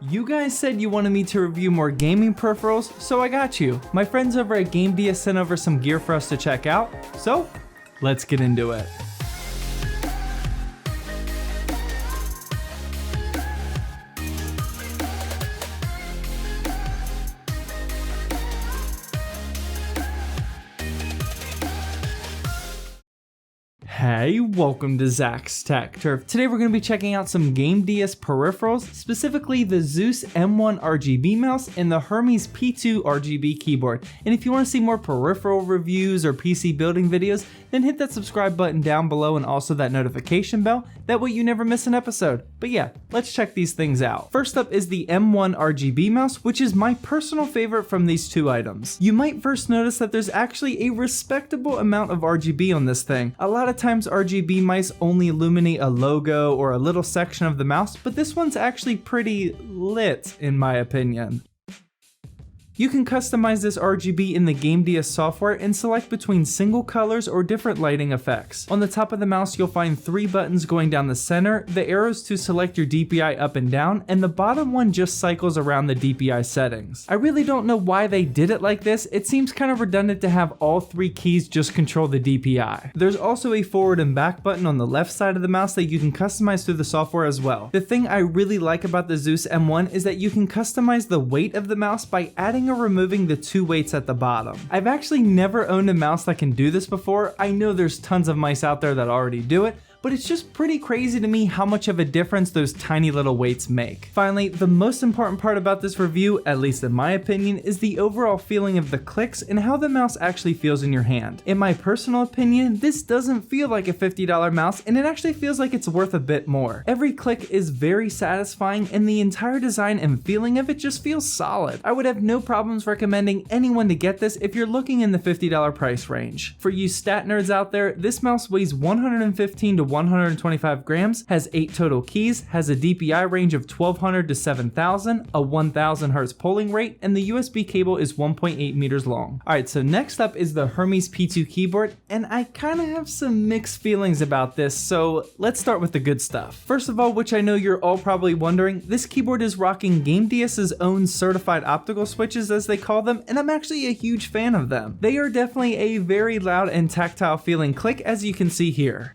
You guys said you wanted me to review more gaming peripherals, so I got you. My friends over at Gamdias sent over some gear for us to check out, so let's get into it. Hey, welcome to Zach's Tech Turf. Today we're going to be checking out some Gamdias peripherals, specifically the Zeus M1 RGB mouse and the Hermes P2 RGB keyboard. And if you want to see more peripheral reviews or PC building videos, then hit that subscribe button down below and also that notification bell. That way you never miss an episode. But yeah, let's check these things out. First up is the M1 RGB mouse, which is my personal favorite from these two items. You might first notice that there's actually a respectable amount of RGB on this thing. A lot of times RGB mice only illuminate a logo or a little section of the mouse, but this one's actually pretty lit in my opinion. You can customize this RGB in the Gamdias software and select between single colors or different lighting effects. On the top of the mouse, you'll find 3 buttons going down the center, the arrows to select your DPI up and down, and the bottom one just cycles around the DPI settings. I really don't know why they did it like this. It seems kind of redundant to have all 3 keys just control the DPI. There's also a forward and back button on the left side of the mouse that you can customize through the software as well. The thing I really like about the Zeus M1 is that you can customize the weight of the mouse by adding or removing the 2 weights at the bottom. I've actually never owned a mouse that can do this before. I know there's tons of mice out there that already do it, but it's just pretty crazy to me how much of a difference those tiny little weights make. Finally, the most important part about this review, at least in my opinion, is the overall feeling of the clicks and how the mouse actually feels in your hand. In my personal opinion, this doesn't feel like a $50 mouse, and it actually feels like it's worth a bit more. Every click is very satisfying, and the entire design and feeling of it just feels solid. I would have no problems recommending anyone to get this if you're looking in the $50 price range. For you stat nerds out there, this mouse weighs 115 to 125 grams, has 8 total keys, has a DPI range of 1200 to 7000, a 1000 Hz polling rate, and the USB cable is 1.8 meters long. Alright, so next up is the Hermes P2 Keyboard, and I kind of have some mixed feelings about this, so let's start with the good stuff. First of all, which I know you're all probably wondering, this keyboard is rocking Gamdias' own certified optical switches as they call them, and I'm actually a huge fan of them. They are definitely a very loud and tactile feeling click, as you can see here.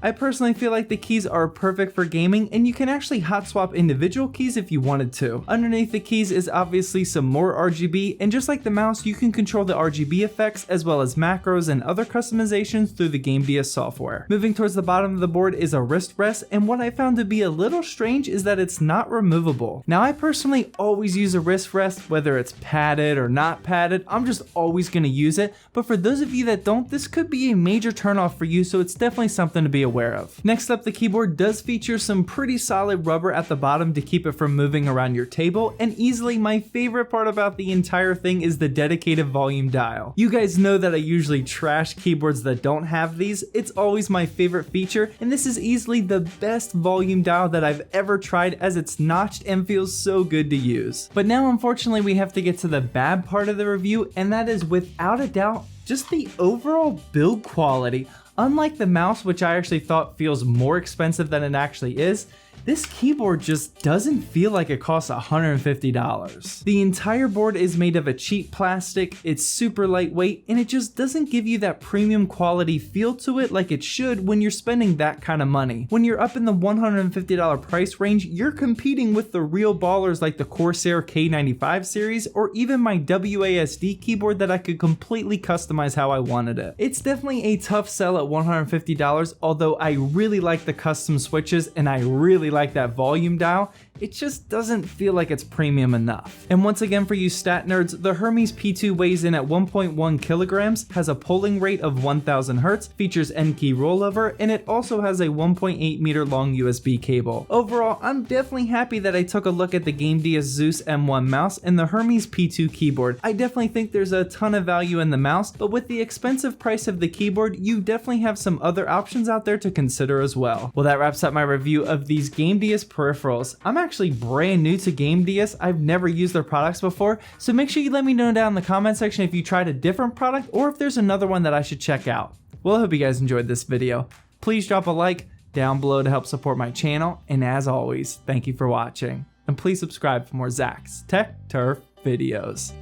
I personally feel like the keys are perfect for gaming, and you can actually hot swap individual keys if you wanted to. Underneath the keys is obviously some more RGB, and just like the mouse, you can control the RGB effects as well as macros and other customizations through the Gamdias software. Moving towards the bottom of the board is a wrist rest, and what I found to be a little strange is that it's not removable. Now I personally always use a wrist rest, whether it's padded or not padded, I'm just always going to use it, but for those of you that don't, this could be a major turnoff for you, so it's definitely something to be aware of. Next up, the keyboard does feature some pretty solid rubber at the bottom to keep it from moving around your table, and easily my favorite part about the entire thing is the dedicated volume dial. You guys know that I usually trash keyboards that don't have these. It's always my favorite feature, and this is easily the best volume dial that I've ever tried, as it's notched and feels so good to use. But now unfortunately we have to get to the bad part of the review, and that is without a doubt just the overall build quality. Unlike the mouse, which I actually thought feels more expensive than it actually is, this keyboard just doesn't feel like it costs $150. The entire board is made of a cheap plastic, it's super lightweight, and it just doesn't give you that premium quality feel to it like it should when you're spending that kind of money. When you're up in the $150 price range, you're competing with the real ballers like the Corsair K95 series, or even my WASD keyboard that I could completely customize how I wanted it. It's definitely a tough sell at $150, although I really like the custom switches and I really like that volume dial. It just doesn't feel like it's premium enough. And once again, for you stat nerds, the Hermes P2 weighs in at 1.1 kilograms, has a polling rate of 1000 Hz, features N-key rollover, and it also has a 1.8 meter long USB cable. Overall, I'm definitely happy that I took a look at the Gamdias Zeus M1 mouse and the Hermes P2 keyboard. I definitely think there's a ton of value in the mouse, but with the expensive price of the keyboard, you definitely have some other options out there to consider as well. Well, that wraps up my review of these Gamdias peripherals. I'm actually brand new to Gamdias. I've never used their products before, so make sure you let me know down in the comment section if you tried a different product or if there's another one that I should check out. Well, I hope you guys enjoyed this video. Please drop a like, down below to help support my channel, and as always, thank you for watching. And please subscribe for more Zach's Tech Turf videos.